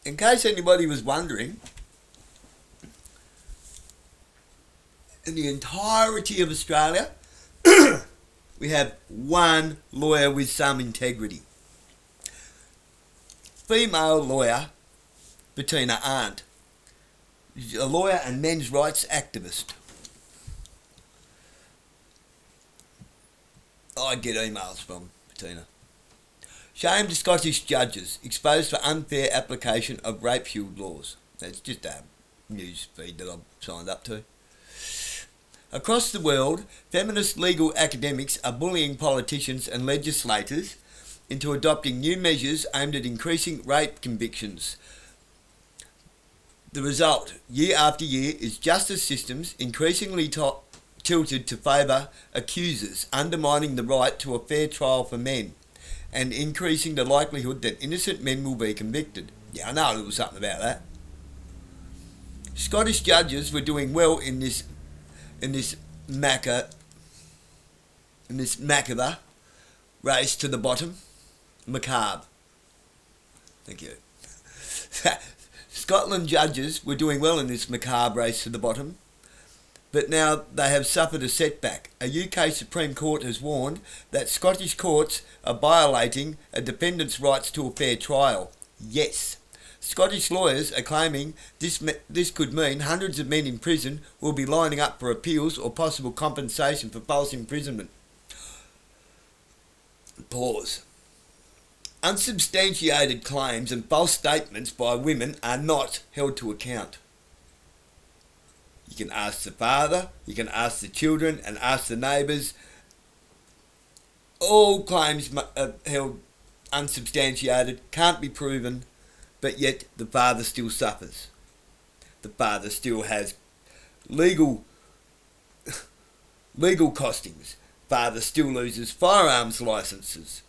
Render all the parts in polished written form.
in case anybody was wondering, in the entirety of Australia, we have one lawyer with some integrity. Female lawyer, Bettina Arndt. She's a lawyer and men's rights activist. I get emails from Bettina. Shame to Scottish judges exposed for unfair application of rape shield laws. That's just a news feed that I've signed up to. Across the world, feminist legal academics are bullying politicians and legislators into adopting new measures aimed at increasing rape convictions. The result, year after year, is justice systems increasingly tilted to favour accusers, undermining the right to a fair trial for men, and increasing the likelihood that innocent men will be convicted. Yeah, I know there was something about that. Scottish judges were doing well in this macabre race to the bottom. Macabre. Thank you. Scotland judges were doing well in this macabre race to the bottom, but now they have suffered a setback. A UK Supreme Court has warned that Scottish courts are violating a defendant's rights to a fair trial. Yes. Scottish lawyers are claiming this could mean hundreds of men in prison will be lining up for appeals or possible compensation for false imprisonment. Pause. Unsubstantiated claims and false statements by women are not held to account. You can ask the father, you can ask the children, and ask the neighbours. All claims are held unsubstantiated, can't be proven, but yet the father still suffers. The father still has legal costings. Father still loses firearms licences,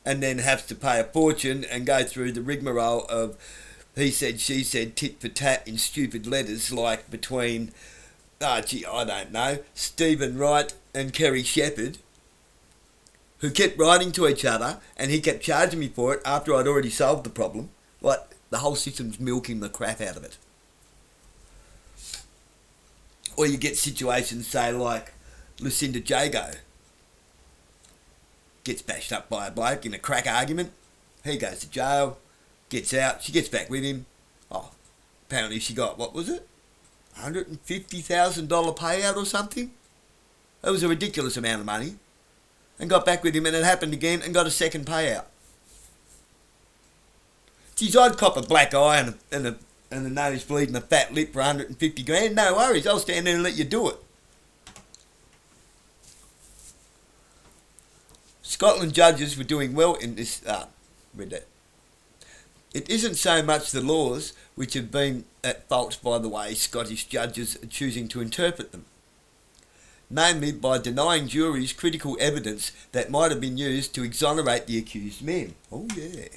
and then has to pay a fortune and go through the rigmarole of he said, she said, tit for tat in stupid letters like between, I don't know, Stephen Wright and Kerry Shepherd, who kept writing to each other, and he kept charging me for it after I'd already solved the problem. Like, the whole system's milking the crap out of it. Or you get situations, say, like Lucinda Jago gets bashed up by a bloke in a crack argument. He goes to jail, gets out, she gets back with him. Oh, apparently she got, what was it? $150,000 payout or something? That was a ridiculous amount of money. And got back with him, and it happened again and got a second payout. Geez, I'd cop a black eye and a nose bleed and a fat lip for 150 grand. No worries, I'll stand there and let you do it. Scotland judges were doing well in this. Read that. It isn't so much the laws which have been at fault by the way Scottish judges are choosing to interpret them, namely by denying juries critical evidence that might have been used to exonerate the accused men. Oh yeah.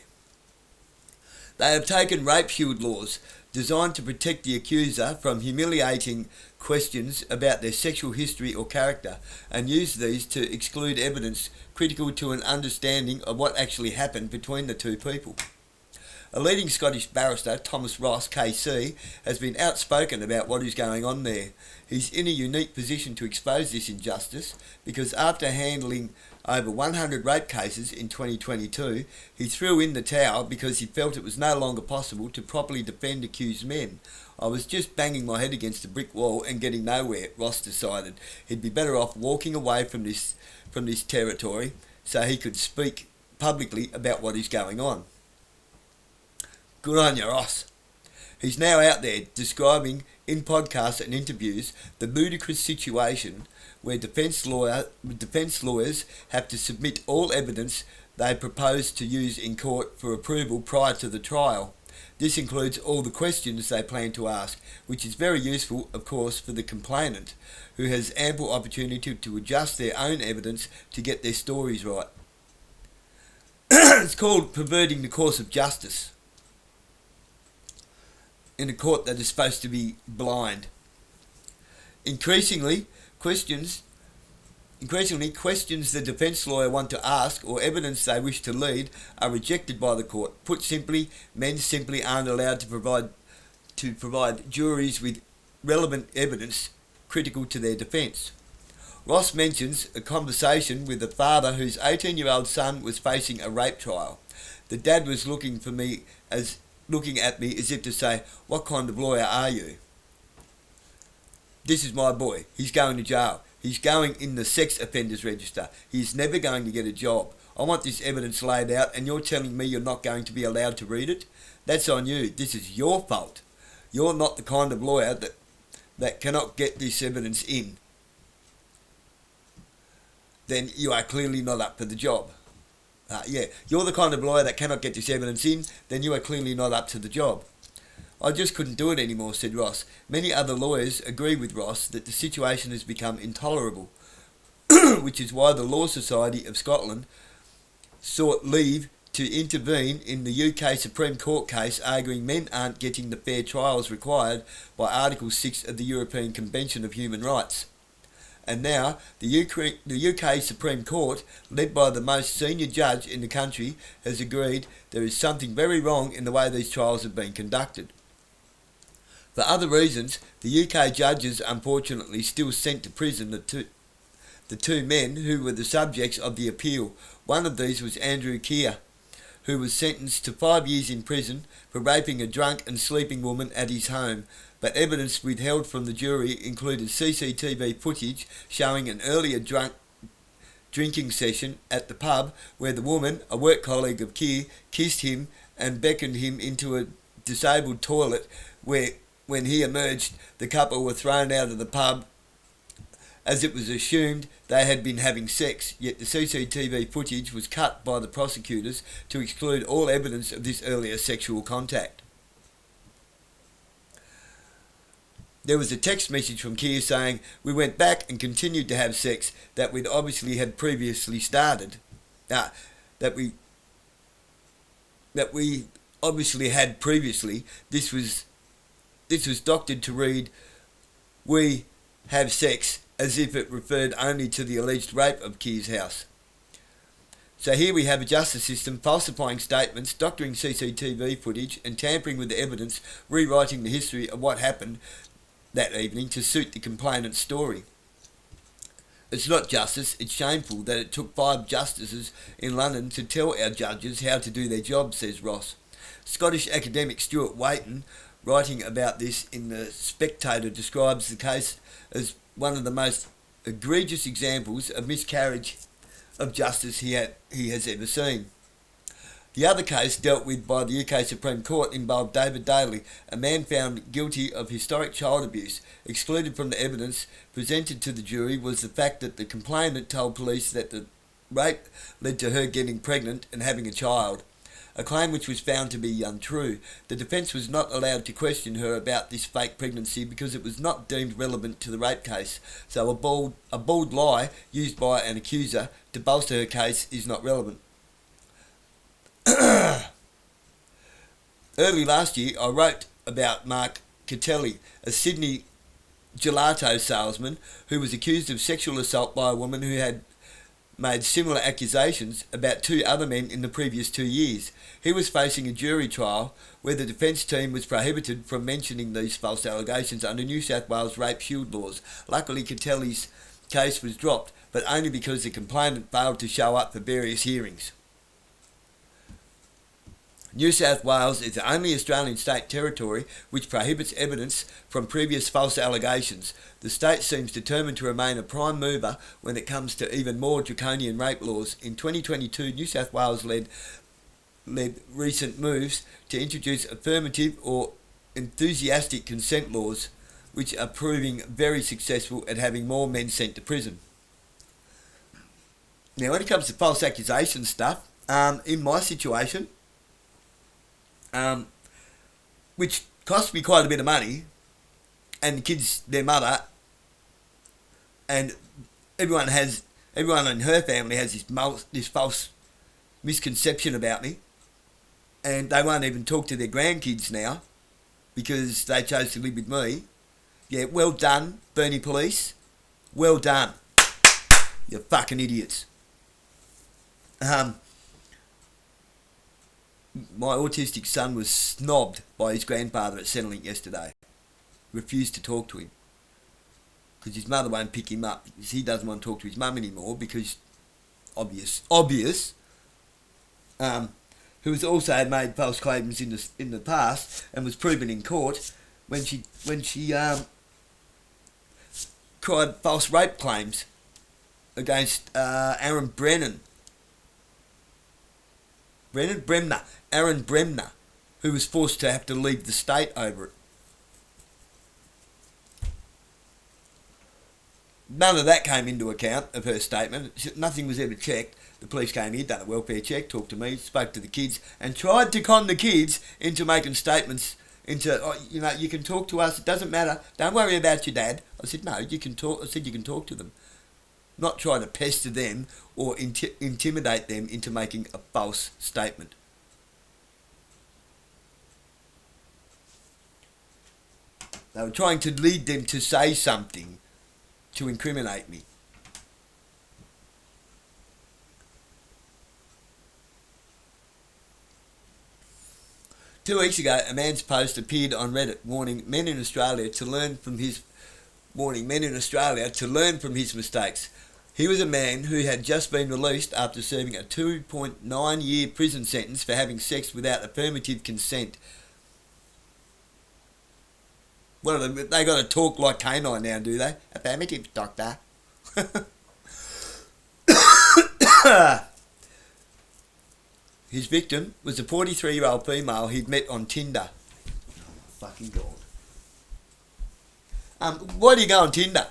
They have taken rape shield laws designed to protect the accuser from humiliating questions about their sexual history or character, and used these to exclude evidence critical to an understanding of what actually happened between the two people. A leading Scottish barrister, Thomas Ross, KC, has been outspoken about what is going on there. He's in a unique position to expose this injustice because after handling over 100 rape cases in 2022, he threw in the towel because he felt it was no longer possible to properly defend accused men. I was just banging my head against a brick wall and getting nowhere, Ross decided. He'd be better off walking away from this territory so he could speak publicly about what is going on. Good on you, Ross. He's now out there describing in podcasts and interviews the ludicrous situation where defence lawyers have to submit all evidence they propose to use in court for approval prior to the trial. This includes all the questions they plan to ask, which is very useful, of course, for the complainant, who has ample opportunity to adjust their own evidence to get their stories right. It's called perverting the course of justice in a court that is supposed to be blind. Increasingly, questions Increasingly, questions the defence lawyer want to ask or evidence they wish to lead are rejected by the court. Put simply, men simply aren't allowed to provide juries with relevant evidence critical to their defence. Ross mentions a conversation with a father whose 18-year-old son was facing a rape trial. The dad was looking at me as if to say, "What kind of lawyer are you? This is my boy. He's going to jail. He's going in the sex offenders register. He's never going to get a job. I want this evidence laid out and you're telling me you're not going to be allowed to read it? That's on you. This is your fault. You're not the kind of lawyer that cannot get this evidence in. Then you are clearly not up for the job." You're the kind of lawyer that cannot get this evidence in, then you are clearly not up to the job. "I just couldn't do it anymore," said Ross. Many other lawyers agree with Ross that the situation has become intolerable, which is why the Law Society of Scotland sought leave to intervene in the UK Supreme Court case arguing men aren't getting the fair trials required by Article 6 of the European Convention of Human Rights. And now, the UK Supreme Court, led by the most senior judge in the country, has agreed there is something very wrong in the way these trials have been conducted. For other reasons, the UK judges unfortunately still sent to prison the two men who were the subjects of the appeal. One of these was Andrew Keir, who was sentenced to 5 years in prison for raping a drunk and sleeping woman at his home, but evidence withheld from the jury included CCTV footage showing an earlier drinking session at the pub where the woman, a work colleague of Keir, kissed him and beckoned him into a disabled toilet where, when he emerged, the couple were thrown out of the pub as it was assumed they had been having sex, yet the CCTV footage was cut by the prosecutors to exclude all evidence of this earlier sexual contact. There was a text message from Keir saying, "We went back and continued to have sex that we'd obviously had previously started. That we obviously had previously. This was doctored to read, 'We have sex,' as if it referred only to the alleged rape of Keir's house." So here we have a justice system falsifying statements, doctoring CCTV footage and tampering with the evidence, rewriting the history of what happened that evening to suit the complainant's story. It's not justice, it's shameful that it took 5 justices in London to tell our judges how to do their job, says Ross. Scottish academic Stuart Waiton, writing about this in The Spectator, describes the case as one of the most egregious examples of miscarriage of justice he has ever seen. The other case dealt with by the UK Supreme Court involved David Daly, a man found guilty of historic child abuse. Excluded from the evidence presented to the jury was the fact that the complainant told police that the rape led to her getting pregnant and having a child, a claim which was found to be untrue. The defence was not allowed to question her about this fake pregnancy because it was not deemed relevant to the rape case, so a bald lie used by an accuser to bolster her case is not relevant. Early last year, I wrote about Mark Catelli, a Sydney gelato salesman who was accused of sexual assault by a woman who had made similar accusations about 2 other men in the previous 2 years. He was facing a jury trial where the defence team was prohibited from mentioning these false allegations under New South Wales rape shield laws. Luckily, Catelli's case was dropped, but only because the complainant failed to show up for various hearings. New South Wales is the only Australian state territory which prohibits evidence from previous false allegations. The state seems determined to remain a prime mover when it comes to even more draconian rape laws. In 2022, New South Wales led recent moves to introduce affirmative or enthusiastic consent laws, which are proving very successful at having more men sent to prison. Now, when it comes to false accusation stuff, in my situation, which cost me quite a bit of money, and the kids, their mother, and everyone in her family has this false misconception about me, and they won't even talk to their grandkids now because they chose to live with me. Yeah, well done, Burnie Police. Well done. You fucking idiots. My autistic son was snobbed by his grandfather at Centrelink yesterday. Refused to talk to him. Because his mother won't pick him up. Because he doesn't want to talk to his mum anymore because obvious, who has also had made false claims in the past and was proven in court when she cried false rape claims against Aaron Bremner, who was forced to have to leave the state over it. None of that came into account of her statement. Nothing was ever checked. The police came here, done a welfare check, talked to me, spoke to the kids, and tried to con the kids into making statements into, oh, you know, you can talk to us, it doesn't matter, don't worry about your dad. I said, no, you can talk. I said, you can talk to them. Not try to pester them or intimidate them into making a false statement. They were trying to lead them to say something to incriminate me. Two weeks ago, a man's post appeared on Reddit warning men in Australia to learn from his mistakes. He was a man who had just been released after serving a 2.9-year prison sentence for having sex without affirmative consent. What are they got to talk like canine now, do they? Affirmative, doctor. His victim was a 43-year-old female he'd met on Tinder. Oh, fucking God. Why do you go on Tinder?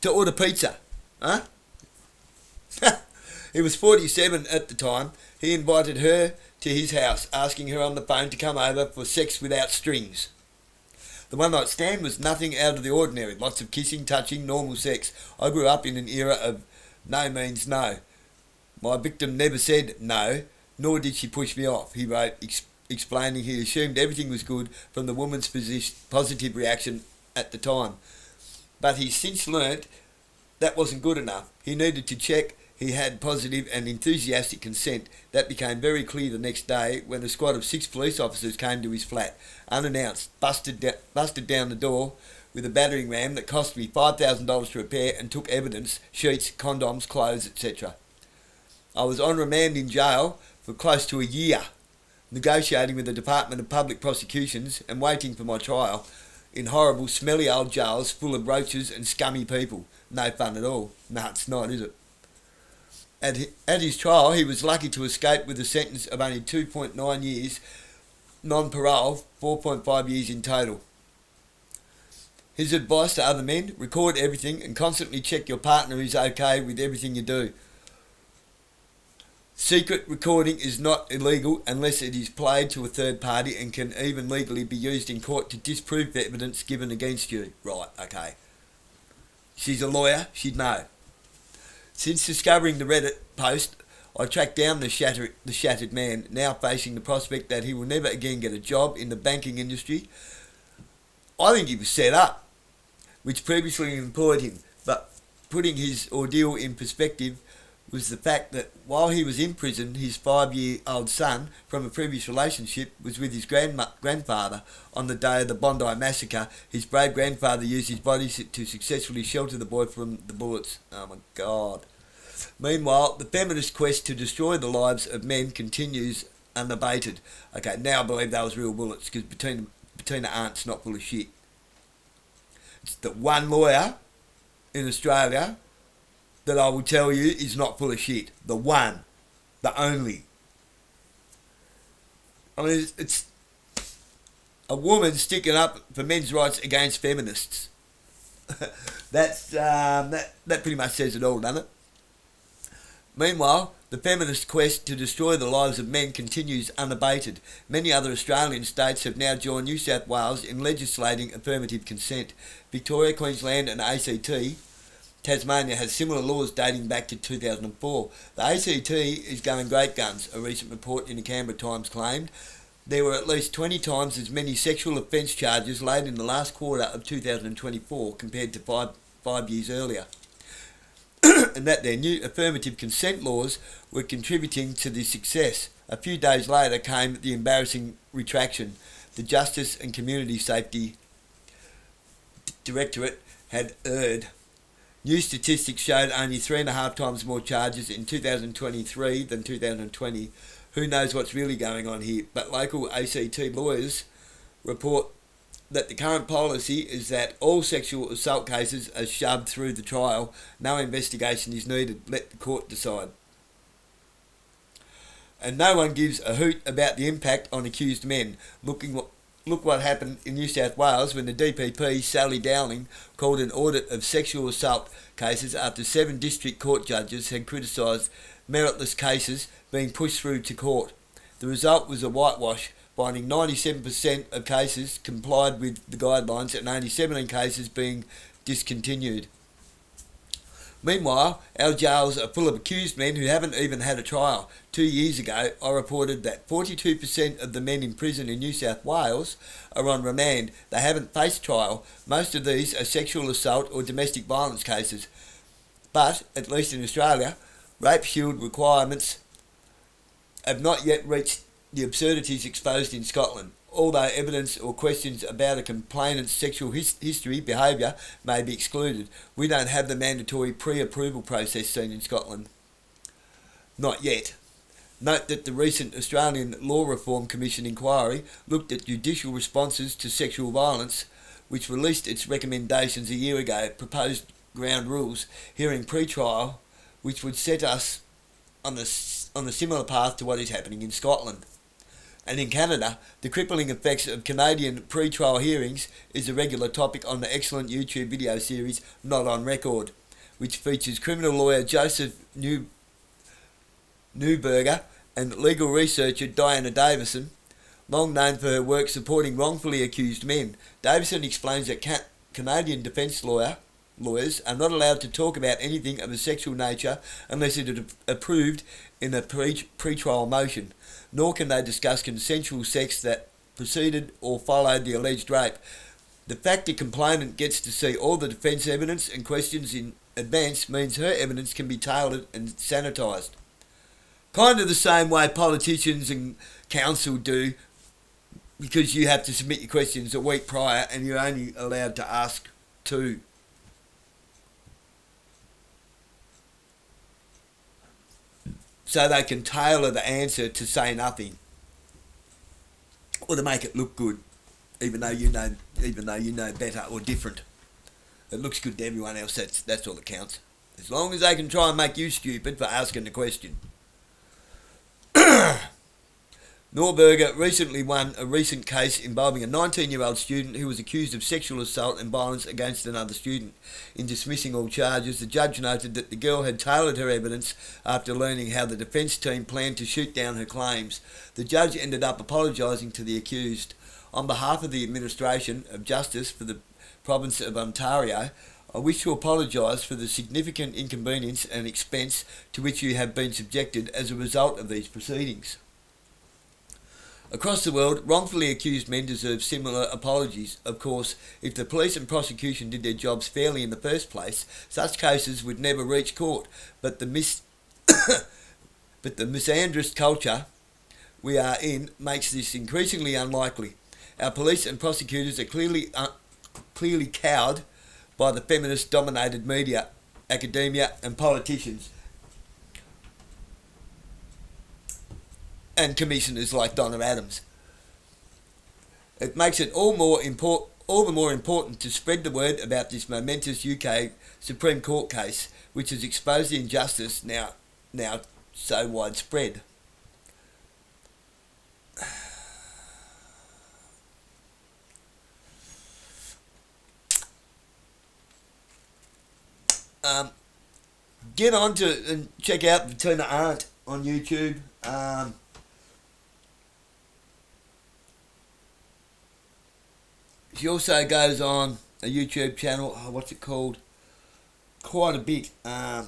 To order pizza, huh? He was 47 at the time. He invited her to his house, asking her on the phone to come over for sex without strings. The one-night stand was nothing out of the ordinary. Lots of kissing, touching, normal sex. I grew up in an era of no means no. My victim never said no, nor did she push me off, he wrote, explaining he assumed everything was good from the woman's positive reaction at the time. But he's since learnt that wasn't good enough. He needed to check he had positive and enthusiastic consent. That became very clear the next day when a squad of 6 police officers came to his flat, unannounced, busted down the door with a battering ram that cost me $5,000 to repair and took evidence, sheets, condoms, clothes, etc. I was on remand in jail for close to a year, negotiating with the Department of Public Prosecutions and waiting for my trial in horrible, smelly old jails full of roaches and scummy people. No fun at all. No, it's not, is it? At his trial, he was lucky to escape with a sentence of only 2.9 years, non-parole, 4.5 years in total. His advice to other men: record everything and constantly check your partner is okay with everything you do. Secret recording is not illegal unless it is played to a third party and can even legally be used in court to disprove evidence given against you. Right, okay. She's a lawyer, she'd know. Since discovering the Reddit post, I tracked down the shattered man, now facing the prospect that he will never again get a job in the banking industry. I think he was set up, which previously employed him, but putting his ordeal in perspective was the fact that while he was in prison, his 5-year-old son from a previous relationship was with his grandfather on the day of the Bondi massacre. His brave grandfather used his body to successfully shelter the boy from the bullets. Oh my God. Meanwhile, the feminist quest to destroy the lives of men continues unabated. Okay, now I believe that was real bullets, because Bettina Arndt's not full of shit. It's the one lawyer in Australia that I will tell you is not full of shit. The one. The only. I mean, it's a woman sticking up for men's rights against feminists. That pretty much says it all, doesn't it? Meanwhile, the feminist quest to destroy the lives of men continues unabated. Many other Australian states have now joined New South Wales in legislating affirmative consent. Victoria, Queensland and ACT, Tasmania has similar laws dating back to 2004. The ACT is going great guns, a recent report in the Canberra Times claimed. There were at least 20 times as many sexual offence charges laid in the last quarter of 2024 compared to five years earlier. and that their new affirmative consent laws were contributing to the success. A few days later came the embarrassing retraction. The Justice and Community Safety Directorate had erred. New statistics showed only 3.5 times more charges in 2023 than 2020. Who knows what's really going on here? But local ACT lawyers report that the current policy is that all sexual assault cases are shoved through the trial. No investigation is needed. Let the court decide. And no one gives a hoot about the impact on accused men. Look what happened in New South Wales when the DPP, Sally Dowling, called an audit of sexual assault cases after 7 district court judges had criticised meritless cases being pushed through to court. The result was a whitewash, finding 97% of cases complied with the guidelines and only 17 cases being discontinued. Meanwhile, our jails are full of accused men who haven't even had a trial. 2 years ago, I reported that 42% of the men in prison in New South Wales are on remand. They haven't faced trial. Most of these are sexual assault or domestic violence cases. But, at least in Australia, rape shield requirements have not yet reached the absurdities exposed in Scotland. Although evidence or questions about a complainant's sexual history, behaviour, may be excluded, we don't have the mandatory pre-approval process seen in Scotland. Not yet. Note that the recent Australian Law Reform Commission inquiry looked at judicial responses to sexual violence, which released its recommendations a year ago, proposed ground rules, hearing pre-trial, which would set us on a similar path to what is happening in Scotland. And in Canada, the crippling effects of Canadian pre-trial hearings is a regular topic on the excellent YouTube video series Not on Record, which features criminal lawyer Joseph Newberger and legal researcher Diana Davison, long known for her work supporting wrongfully accused men. Davison explains that Canadian defence lawyers are not allowed to talk about anything of a sexual nature unless it is approved in a pre-trial motion, nor can they discuss consensual sex that preceded or followed the alleged rape. The fact the complainant gets to see all the defence evidence and questions in advance means her evidence can be tailored and sanitised. Kind of the same way politicians and council do, because you have to submit your questions a week prior and you're only allowed to ask 2. So they can tailor the answer to say nothing, or to make it look good, even though you know better or different. It looks good to everyone else. That's all that counts. As long as they can try and make you stupid for asking the question. Norberger recently won a recent case involving a 19-year-old student who was accused of sexual assault and violence against another student. In dismissing all charges, the judge noted that the girl had tailored her evidence after learning how the defence team planned to shoot down her claims. The judge ended up apologising to the accused. On behalf of the Administration of Justice for the Province of Ontario, I wish to apologise for the significant inconvenience and expense to which you have been subjected as a result of these proceedings. Across the world, wrongfully accused men deserve similar apologies. Of course, if the police and prosecution did their jobs fairly in the first place, such cases would never reach court. But the misandrist culture we are in makes this increasingly unlikely. Our police and prosecutors are clearly cowed by the feminist-dominated media, academia and politicians, and commissioners like Donna Adams. It makes it all the more important to spread the word about this momentous UK Supreme Court case, which has exposed the injustice now so widespread. Get on to and check out the Tina Arndt on YouTube. She also goes on a YouTube channel, what's it called? Quite a bit. I'll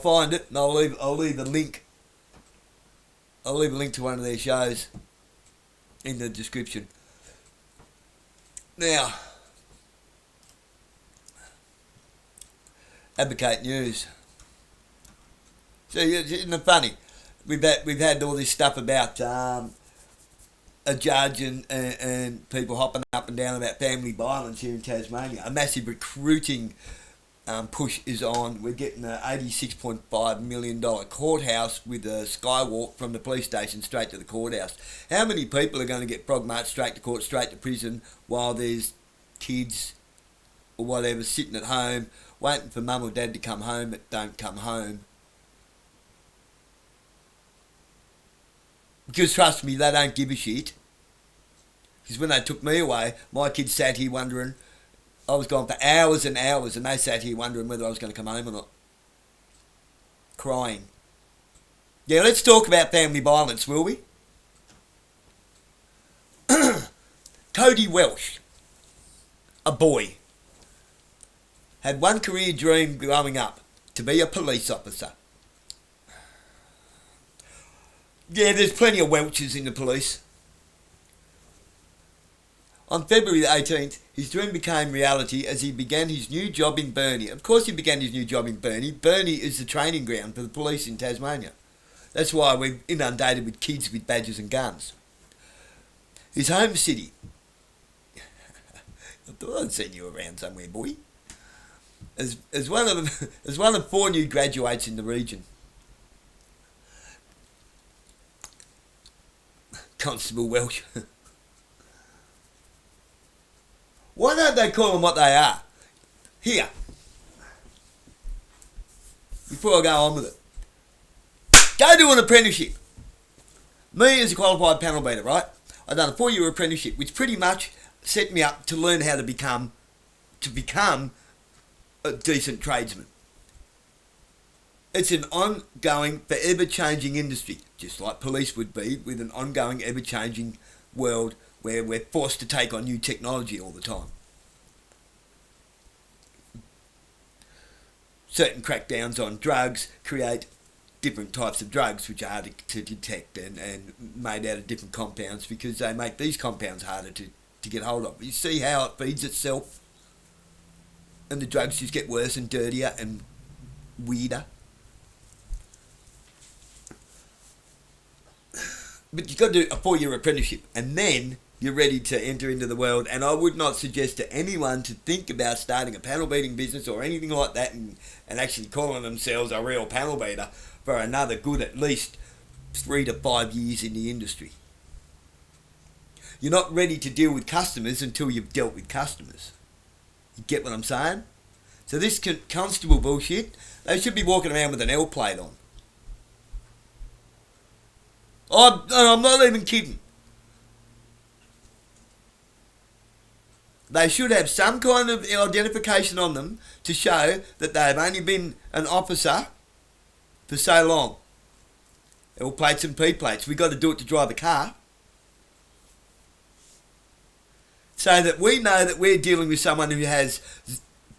find it and I'll leave a link. I'll leave a link to one of their shows in the description. Now, Advocate News. See, isn't it funny? We've had all this stuff about a judge and people hopping up and down about family violence here in Tasmania. A massive recruiting push is on. We're getting an $86.5 million courthouse with a skywalk from the police station straight to the courthouse. How many people are going to get frog marched straight to court, straight to prison, while there's kids or whatever sitting at home waiting for mum or dad to come home but don't come home? Because trust me, they don't give a shit. Because when they took me away, my kids sat here wondering. I was gone for hours and hours, and they sat here wondering whether I was going to come home or not. Crying. Yeah, let's talk about family violence, will we? Cody Welsh, a boy, had one career dream growing up, to be a police officer. Yeah, there's plenty of Welches in the police. On February the 18th, his dream became reality as he began his new job in Burnie. Of course he began his new job in Burnie. Burnie is the training ground for the police in Tasmania. That's why we're inundated with kids with badges and guns. His home city. I thought I'd seen you around somewhere, boy. As one of 4 new graduates in the region. Constable Welsh. Why don't they call them what they are? Here. Before I go on with it. Go do an apprenticeship. Me as a qualified panel beater, right? I've done a 4-year apprenticeship, which pretty much set me up to learn how to become a decent tradesman. It's an ongoing, forever changing industry, just like police would be, with an ongoing, ever changing world where we're forced to take on new technology all the time. Certain crackdowns on drugs create different types of drugs which are harder to detect and made out of different compounds, because they make these compounds harder to get hold of. You see how it feeds itself, and the drugs just get worse and dirtier and weirder. But you've got to do a 4-year apprenticeship, and then you're ready to enter into the world. And I would not suggest to anyone to think about starting a panel beating business or anything like that and actually calling themselves a real panel beater for another good at least 3 to 5 years in the industry. You're not ready to deal with customers until you've dealt with customers. You get what I'm saying? So this constable bullshit, they should be walking around with an L plate on. I'm not even kidding. They should have some kind of identification on them to show that they've only been an officer for so long. L plates and P plates. We've got to do it to drive a car. So that we know that we're dealing with someone who has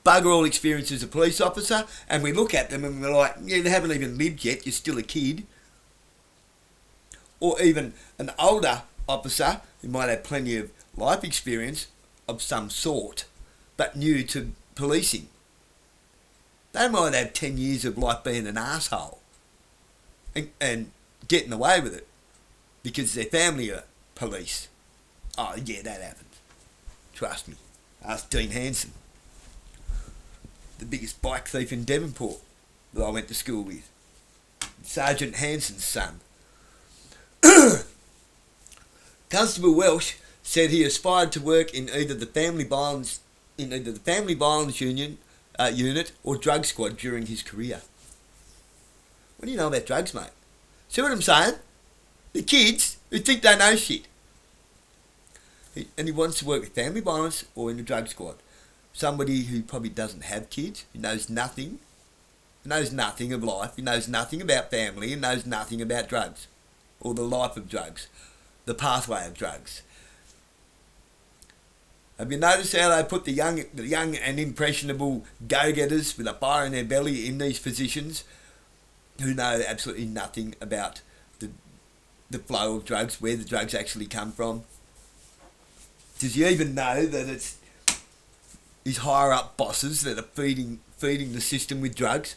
bugger all experience as a police officer, and we look at them and we're like, yeah, you haven't even lived yet, you're still a kid. Or even an older officer who might have plenty of life experience of some sort, but new to policing. They might have 10 years of life being an asshole and getting away with it because their family are police. Oh yeah, that happens. Trust me. Ask Dean Hanson, the biggest bike thief in Devonport that I went to school with. Sergeant Hanson's son. Constable Welsh said he aspired to work in either the family violence unit or drug squad during his career. What do you know about drugs, mate? See what I'm saying? The kids who think they know shit. And he wants to work with family violence or in the drug squad. Somebody who probably doesn't have kids, who knows nothing of life, who knows nothing about family, and knows nothing about drugs. Or the life of drugs, the pathway of drugs. Have you noticed how they put the young and impressionable go-getters with a fire in their belly in these positions who know absolutely nothing about the flow of drugs, where the drugs actually come from? Does he even know that it's his higher up bosses that are feeding the system with drugs?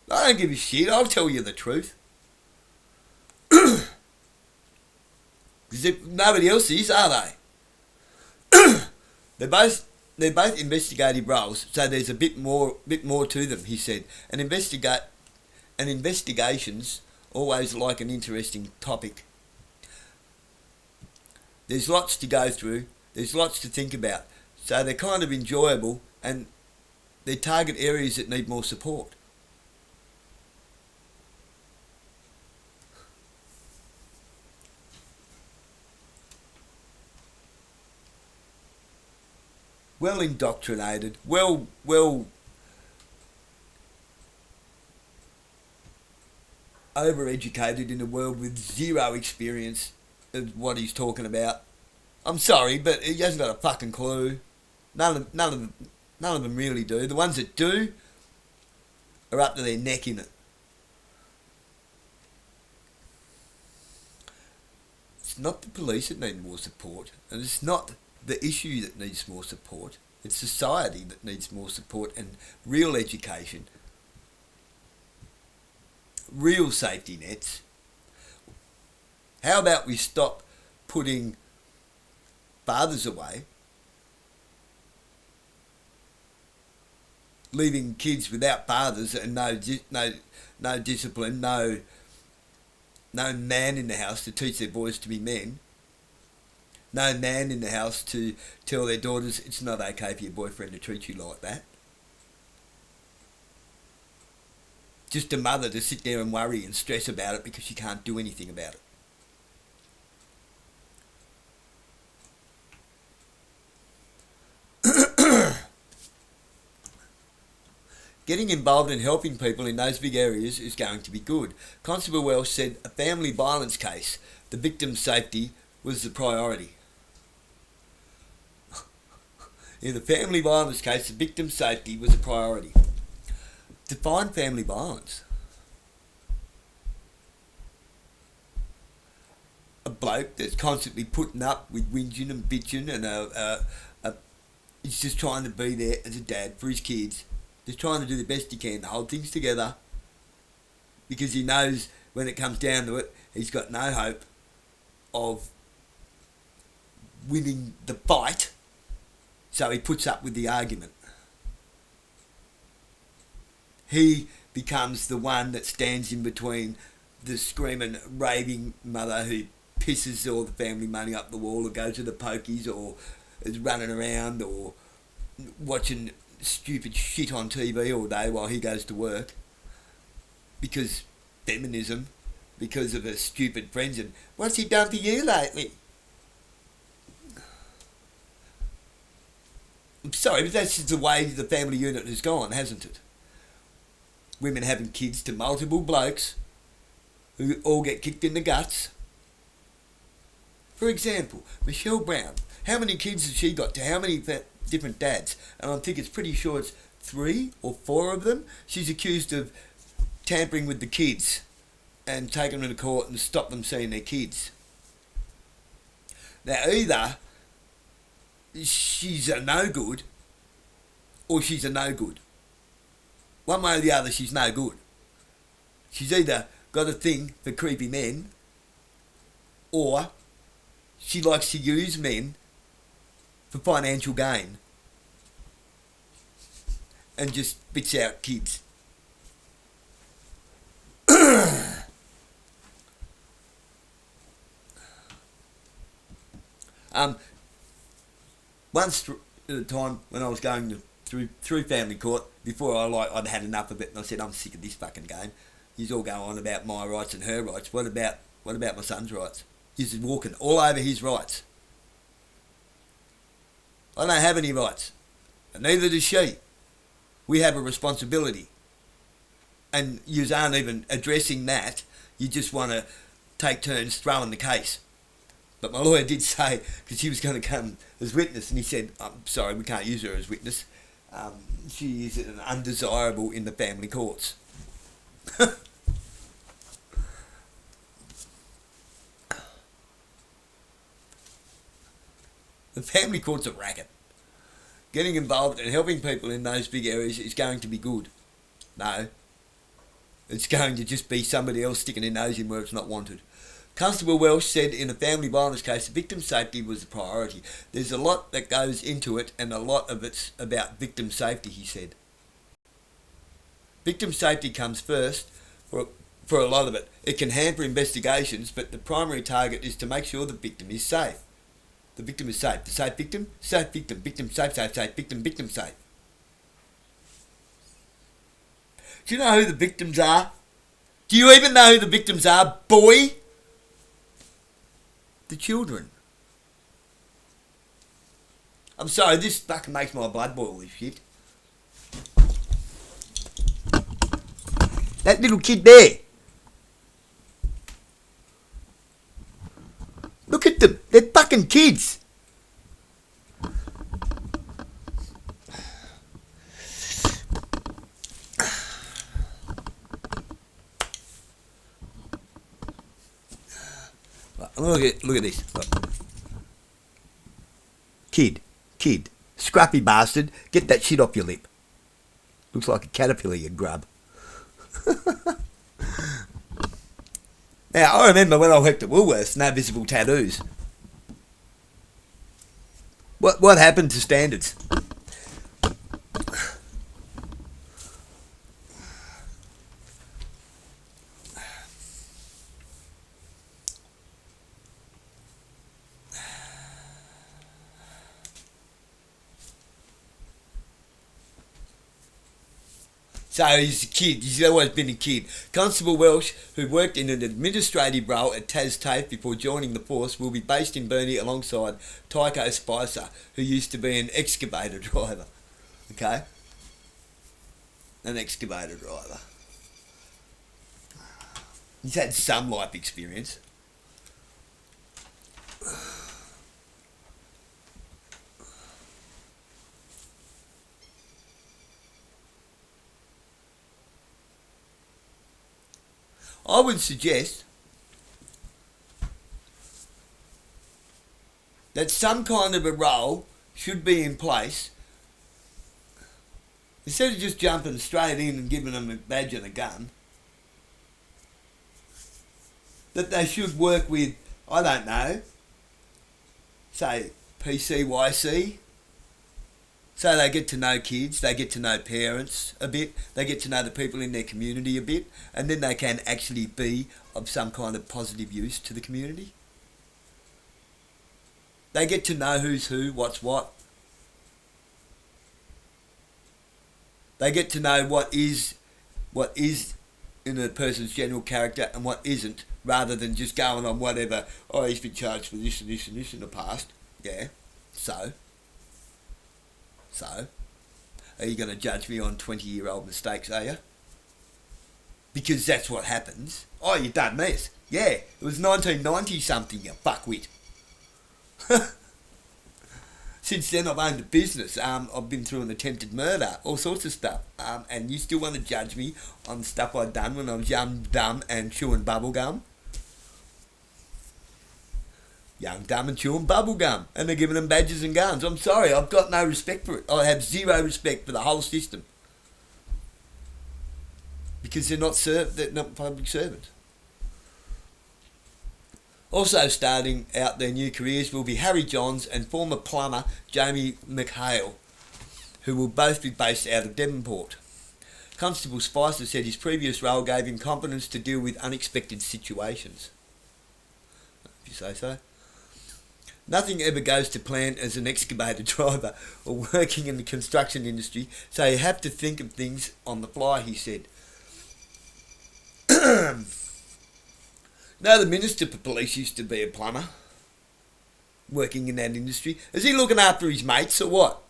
I don't give a shit. I'll tell you the truth. Because nobody else is, are they? They're both investigative roles, so there's a bit more to them. He said, and investigations always like an interesting topic. There's lots to go through. There's lots to think about. So they're kind of enjoyable, and they target areas that need more support. Well indoctrinated, well overeducated in a world with zero experience of what he's talking about. I'm sorry, but he hasn't got a fucking clue. None of them really do. The ones that do are up to their neck in it. It's not the police that need more support, and it's not the issue that needs more support. It's society that needs more support and real education, real safety nets. How about we stop putting fathers away, leaving kids without fathers and no discipline, no man in the house to teach their boys to be men. No man in the house to tell their daughters it's not okay for your boyfriend to treat you like that. Just a mother to sit there and worry and stress about it because she can't do anything about it. Getting involved in helping people in those big areas is going to be good. Constable Welsh said a family violence case, the victim's safety was the priority. In the family violence case, the victim's safety was a priority. Define family violence. A bloke that's constantly putting up with whinging and bitching and he's just trying to be there as a dad for his kids. Just trying to do the best he can to hold things together because he knows when it comes down to it, he's got no hope of winning the fight. So he puts up with the argument. He becomes the one that stands in between the screaming, raving mother who pisses all the family money up the wall or goes to the pokies or is running around or watching stupid shit on TV all day while he goes to work. Because feminism, because of her stupid friends and what's he done for you lately? I'm sorry, but that's just the way the family unit has gone, hasn't it? Women having kids to multiple blokes who all get kicked in the guts. For example, Michelle Brown. How many kids has she got to how many different dads? And I think it's pretty sure it's 3 or 4 of them. She's accused of tampering with the kids and taking them to court and stop them seeing their kids. Now either she's a no good or she's a no good. One way or the other, she's no good. She's either got a thing for creepy men or she likes to use men for financial gain and just spits out kids. Once at a time when I was going through family court, before I'd had enough of it and I said, I'm sick of this fucking game. You all go on about my rights and her rights. What about my son's rights? He's walking all over his rights. I don't have any rights, and neither does she. We have a responsibility. And you aren't even addressing that. You just want to take turns throwing the case. But my lawyer did say, because she was going to come as witness, and he said, I'm sorry, we can't use her as witness. She is an undesirable in the family courts. The family court's a racket. Getting involved and helping people in those big areas is going to be good. No. It's going to just be somebody else sticking their nose in where it's not wanted. Constable Welsh said in a family violence case, victim safety was a priority. There's a lot that goes into it, and a lot of it's about victim safety, he said. Victim safety comes first for a lot of it. It can hamper investigations, but the primary target is to make sure the victim is safe. The victim is safe. The safe victim, victim safe, victim safe. Do you know who the victims are? Do you even know who the victims are, boy? The children. I'm sorry, this fucking makes my blood boil, this shit. That little kid there. Look at them. They're fucking kids. Look at this. Look. Kid. Scruffy bastard. Get that shit off your lip. Looks like a caterpillar, you grub. Now, I remember when I worked at Woolworths, no visible tattoos. What happened to standards? So he's a kid, he's always been a kid. Constable Welsh, who worked in an administrative role at TAFE before joining the force, will be based in Burnie alongside Tycho Spicer, who used to be an excavator driver. Okay? An excavator driver. He's had some life experience. I would suggest that some kind of a role should be in place instead of just jumping straight in and giving them a badge and a gun. That they should work with, I don't know, say PCYC. So they get to know kids, they get to know parents a bit, they get to know the people in their community a bit, and then they can actually be of some kind of positive use to the community. They get to know who's who, what's what. They get to know what is in a person's general character and what isn't, rather than just going on whatever, oh, he's been charged for this and this and this in the past. Yeah, So, are you going to judge me on 20-year-old mistakes, are you? Because that's what happens. Oh, you done this. Yeah, it was 1990-something, you fuckwit. Since then, I've owned a business. I've been through an attempted murder, all sorts of stuff. And you still want to judge me on stuff I'd done when I was young, dumb, and chewing bubble gum? Young, dumb, and chewing bubble gum. And they're giving them badges and guns. I'm sorry, I've got no respect for it. I have zero respect for the whole system. Because they're not public servants. Also starting out their new careers will be Harry Johns and former plumber Jamie McHale, who will both be based out of Devonport. Constable Spicer said his previous role gave him confidence to deal with unexpected situations. If you say so. Nothing ever goes to plan as an excavator driver or working in the construction industry, so you have to think of things on the fly, he said. No, the Minister for Police used to be a plumber, working in that industry. Is he looking after his mates or what?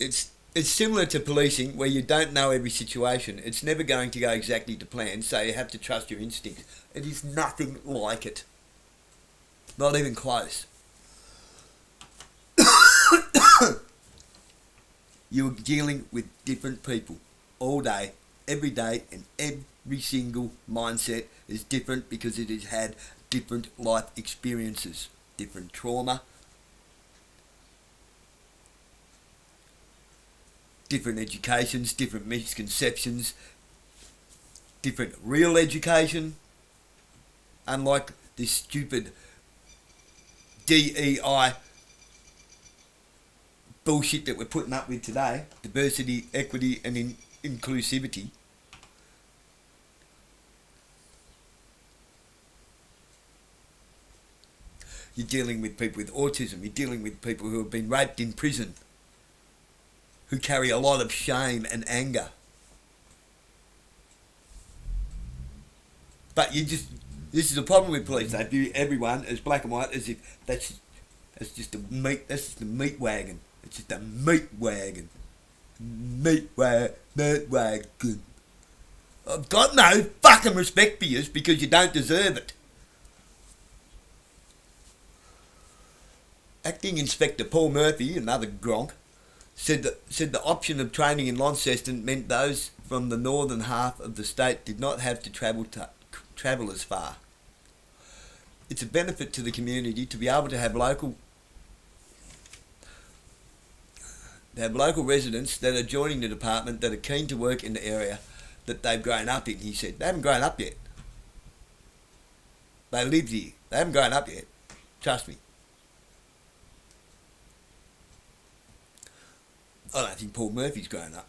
It's similar to policing, where you don't know every situation. It's never going to go exactly to plan, so you have to trust your instincts. It is nothing like it. Not even close. You're dealing with different people all day, every day, and every single mindset is different because it has had different life experiences, different trauma, different educations, different misconceptions, different real education, unlike this stupid DEI bullshit that we're putting up with today, diversity, equity and inclusivity. You're dealing with people with autism, you're dealing with people who have been raped in prison, who carry a lot of shame and anger. But this is the problem with police. They view everyone as black and white, as if that's just the meat wagon. It's just a meat wagon. Meat wagon. I've got no fucking respect for you because you don't deserve it. Acting Inspector Paul Murphy, another gronk, said the option of training in Launceston meant those from the northern half of the state did not have to travel as far. It's a benefit to the community to be able to have local residents that are joining the department that are keen to work in the area that they've grown up in, he said. They haven't grown up yet. They live here. They haven't grown up yet. Trust me. I don't think Paul Murphy's grown up.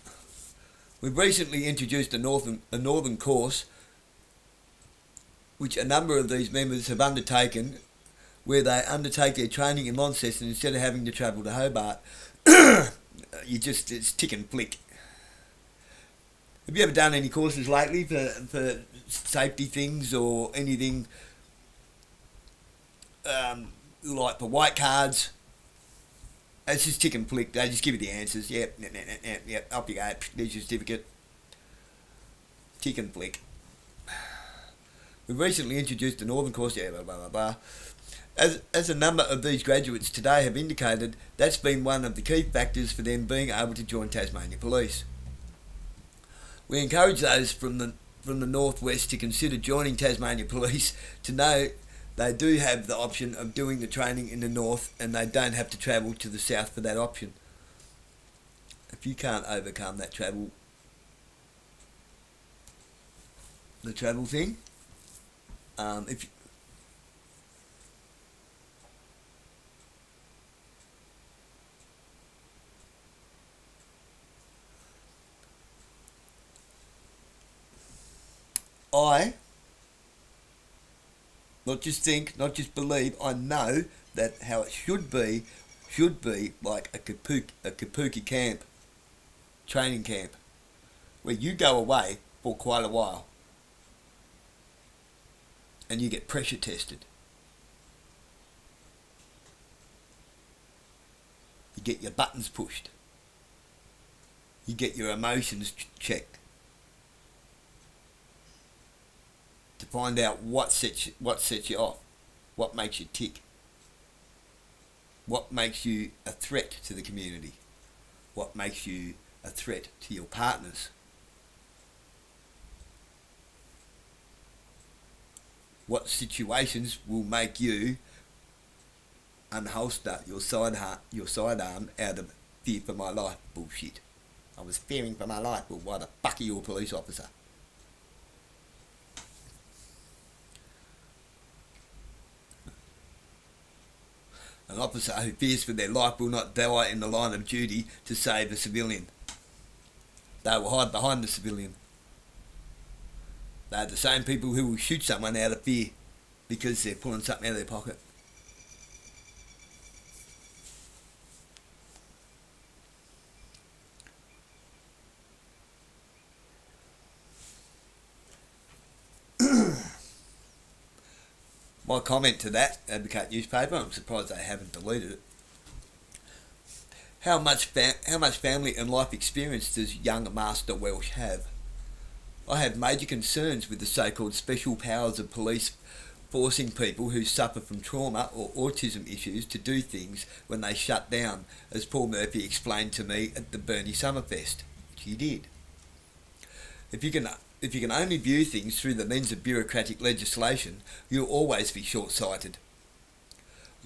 We've recently introduced a northern course which a number of these members have undertaken, where they undertake their training in Launceston instead of having to travel to Hobart. It's tick and flick. Have you ever done any courses lately for safety things or anything like for white cards? It's just tick and flick. They just give you the answers. Yep, up you go. There's your certificate. Tick and flick. We've recently introduced a northern course, blah, blah, blah, blah. As a number of these graduates today have indicated, that's been one of the key factors for them being able to join Tasmania Police. We encourage those from the northwest to consider joining Tasmania Police, to know they do have the option of doing the training in the north and they don't have to travel to the south for that option. If you can't overcome that travel thing, if I, not just think, not just believe, I know that how it should be like a kapuki camp, training camp, where you go away for quite a while and you get pressure tested. You get your buttons pushed. You get your emotions checked. To find out what sets you off, what makes you tick, what makes you a threat to the community, what makes you a threat to your partners, what situations will make you unholster your sidearm out of fear for my life bullshit. I was fearing for my life. Well, why the fuck are you a police officer? An officer who fears for their life will not die in the line of duty to save a civilian. They will hide behind the civilian. They are the same people who will shoot someone out of fear because they're pulling something out of their pocket. My comment to that Advocate newspaper, I'm surprised they haven't deleted it. How much family and life experience does young Master Welsh have? I have major concerns with the so-called special powers of police forcing people who suffer from trauma or autism issues to do things when they shut down, as Paul Murphy explained to me at the Burnie Summerfest, which he did. If you can only view things through the lens of bureaucratic legislation, you'll always be short-sighted.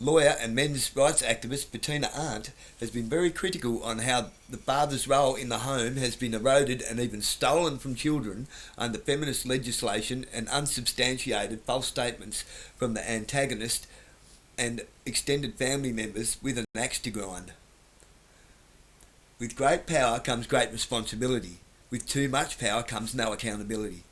Lawyer and men's rights activist Bettina Arndt has been very critical on how the father's role in the home has been eroded and even stolen from children under feminist legislation and unsubstantiated false statements from the antagonist and extended family members with an axe to grind. With great power comes great responsibility. With too much power comes no accountability.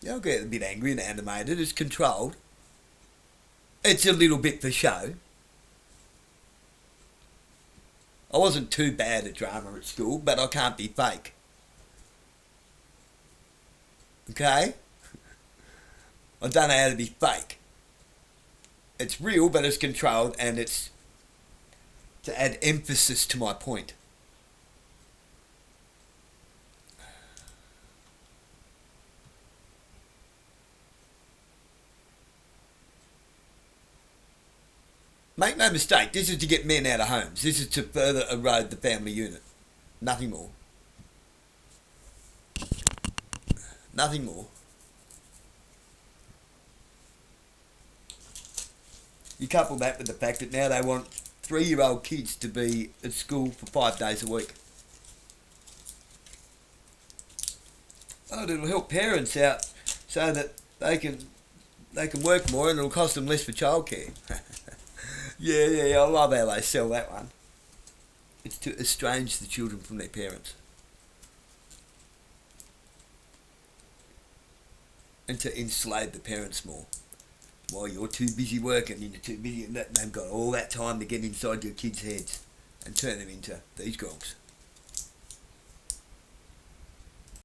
I'll get a bit angry and animated. It's controlled. It's a little bit for show. I wasn't too bad at drama at school, but I can't be fake. Okay? I don't know how to be fake. It's real, but it's controlled, and it's to add emphasis to my point. Make no mistake, this is to get men out of homes. This is to further erode the family unit. Nothing more. Nothing more. You couple that with the fact that now they want 3-year-old kids to be at school for 5 days a week. Oh, it'll help parents out so that they can work more and it'll cost them less for childcare. Yeah, I love how they sell that one. It's to estrange the children from their parents. And to enslave the parents more. While you're too busy working and you're too busy and they've got all that time to get inside your kids' heads and turn them into these gronks.